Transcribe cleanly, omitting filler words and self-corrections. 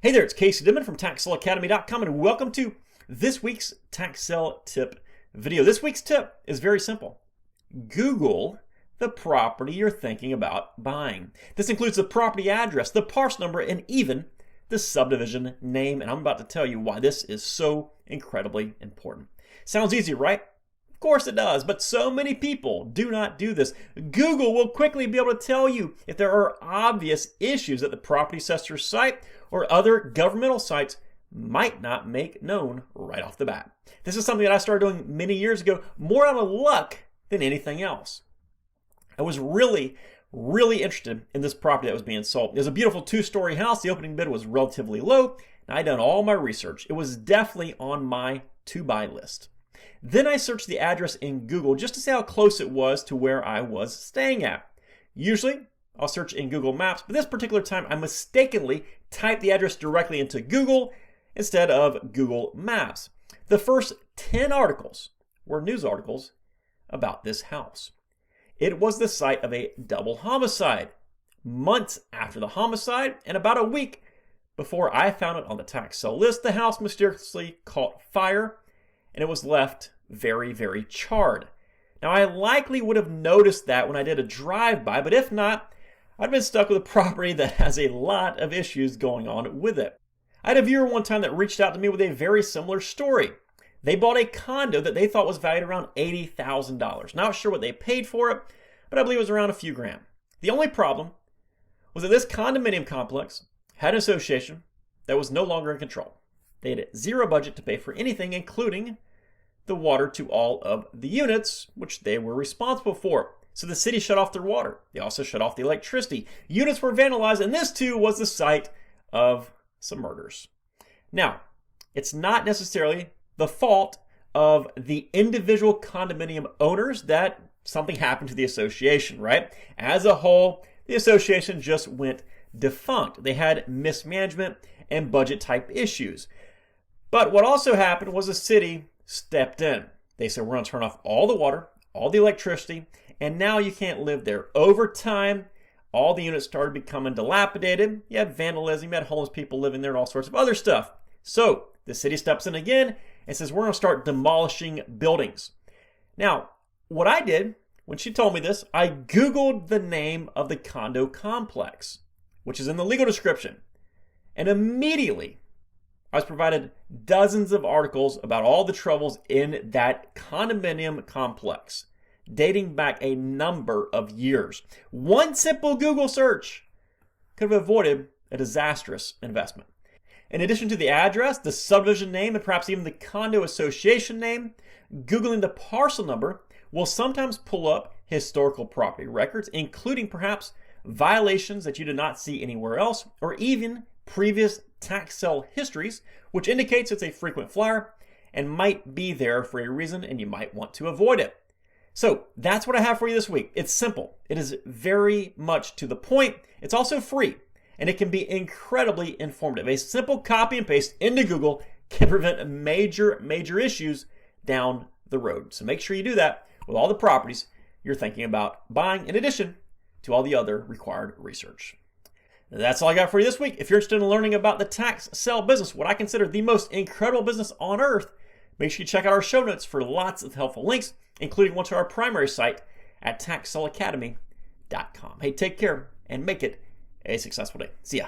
Hey there, it's Casey Dimon from TaxSaleAcademy.com and welcome to this week's tax sale tip video. This week's tip is very simple. Google the property you're thinking about buying. This includes the property address, the parcel number, and even the subdivision name. And I'm about to tell you why this is so incredibly important. Sounds easy, right? Of course it does, but so many people do not do this. Google will quickly be able to tell you if there are obvious issues that the property assessor's site or other governmental sites might not make known right off the bat. This is something that I started doing many years ago, more out of luck than anything else. I was really interested in this property that was being sold. It was a beautiful two-story house. The opening bid was relatively low, and I'd done all my research. It was definitely on my to-buy list. Then I searched the address in Google just to see how close it was to where I was staying at. Usually, I'll search in Google Maps, but this particular time I mistakenly typed the address directly into Google instead of Google Maps. The first 10 articles were news articles about this house. It was the site of a double homicide. Months after the homicide and about a week before I found it on the tax sale list, the house mysteriously caught fire and it was left very charred. Now, I likely would have noticed that when I did a drive-by, but if not, I'd been stuck with a property that has a lot of issues going on with it. I had a viewer one time that reached out to me with a very similar story. They bought a condo that they thought was valued around $80,000. Not sure what they paid for it, but I believe it was around a few grand. The only problem was that this condominium complex had an association that was no longer in control. They had zero budget to pay for anything, including the water to all of the units, which they were responsible for. So the city shut off their water. They also shut off the electricity. Units were vandalized, and this too was the site of some murders. Now, it's not necessarily the fault of the individual condominium owners that something happened to the association, right? As a whole, the association just went defunct. They had mismanagement and budget type issues. But what also happened was the city stepped in. They said, we're going to turn off all the water, all the electricity, and now you can't live there. Over time, all the units started becoming dilapidated. You had vandalism, you had homeless people living there, and all sorts of other stuff. So the city steps in again and says, we're going to start demolishing buildings. Now, what I did when she told me this, I Googled the name of the condo complex, which is in the legal description. And immediately, I was provided dozens of articles about all the troubles in that condominium complex, dating back a number of years. One simple Google search could have avoided a disastrous investment. In addition to the address, the subdivision name, and perhaps even the condo association name, Googling the parcel number will sometimes pull up historical property records, including perhaps violations that you did not see anywhere else, or even previous tax sale histories, which indicates it's a frequent flyer and might be there for a reason and you might want to avoid it. So that's what I have for you this week. It's simple. It is very much to the point. It's also free and it can be incredibly informative. A simple copy and paste into Google can prevent major issues down the road. So make sure you do that with all the properties you're thinking about buying, in addition to all the other required research. That's all I got for you this week. If you're interested in learning about the tax sale business, what I consider the most incredible business on earth, make sure you check out our show notes for lots of helpful links, including one to our primary site at TaxSaleAcademy.com. Hey, take care and make it a successful day. See ya.